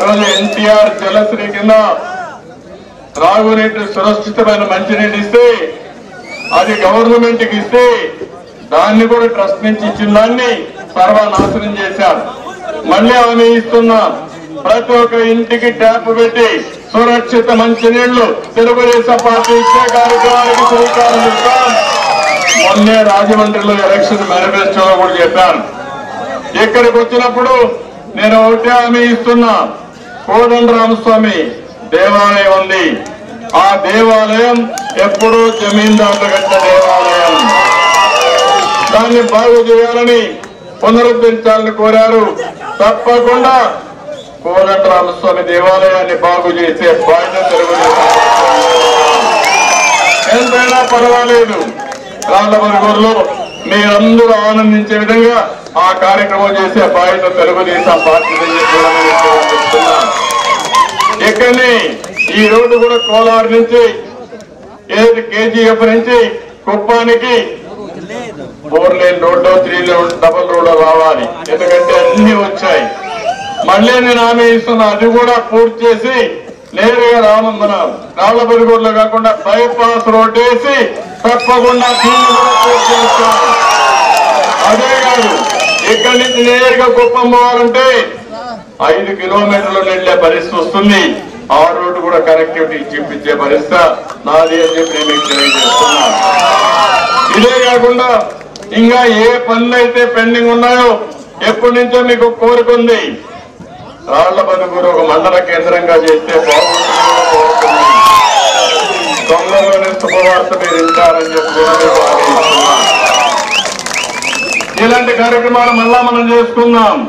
రోజు ఎన్టీఆర్ జలశ్రీ కింద త్రాగునీటి సురక్షితమైన మంచినీటి ఇస్తే అది గవర్నమెంట్ కి ఇస్తే దాన్ని కూడా ట్రస్ట్ నుంచి ఇచ్చిన దాన్ని సర్వనాశనం చేశారు. మళ్ళీ హామీ ఇస్తున్నా, ప్రతి ఒక్క ఇంటికి ట్యాప్ పెట్టి సురక్షిత మంచినీళ్లు తెలుగుదేశం పార్టీ ఇచ్చే కార్యక్రమానికి శ్రీకారం చుట్టాం. మొన్నే రాజమండ్రిలో ఎలక్షన్ మేనిఫెస్టోలో కూడా చెప్పాను. ఇక్కడికి వచ్చినప్పుడు నేను ఒకటే హామీ ఇస్తున్నా, కోదండరామస్వామి దేవాలయం ఉంది. ఆ దేవాలయం ఎప్పుడూ జమీందారులు కట్టిన దేవాలయం. దాన్ని బాగు చేయాలని పునరుద్ధరించాలని కోరారు. తప్పకుండా కోదండరామస్వామి దేవాలయాన్ని బాగు చేసే బాధ్యత తెలుగుదేశం. ఎంతైనా పర్వాలేదు, రాళ్లబరుగురులో మీరందరూ ఆనందించే విధంగా ఆ కార్యక్రమం చేసే బాధ్యత తెలుగుదేశం పార్టీ చెప్తున్నా. ఇక్కడనే ఈ రోడ్డు కూడా కోలారు నుంచి ఏది కేజీఎఫ్ నుంచి కుప్పానికి 4 lane road 3 lane double road రావాలి. ఎందుకంటే అన్ని వచ్చాయి. మళ్ళీ నేను హామీ ఇస్తున్నా, అది కూడా పూర్తి చేసి నేరుగా మన రాళ్లబరుగురులో కాకుండా బైపాస్ రోడ్ వేసి తప్పకుండా దీన్ని కూడా పూర్తి చేస్తాం. అదే కాదు, ఇక్కడి నుంచి నేరుగా కుప్పం పోవాలంటే 5 కిలోమీటర్లు వెళ్లే పరిస్థితి వస్తుంది. ఆ రోడ్డు కూడా కనెక్టివిటీ చూపించే పరిస్థితి నాది అని చెప్పి నేను మీకు తెలియజేస్తున్నా. ఇదే కాకుండా ఇంకా ఏ పనులు అయితే పెండింగ్ ఉన్నాయో ఎప్పటి నుంచో మీకు కోరిక ఉంది, రాళ్లబరుగురు ఒక మండల కేంద్రంగా చేస్తే బాగుంటుంది. తొందరలోనే శుభవార్త మీరు వింటారని చెప్పి ఇలాంటి కార్యక్రమాలు మళ్ళా మనం చేసుకుందాం.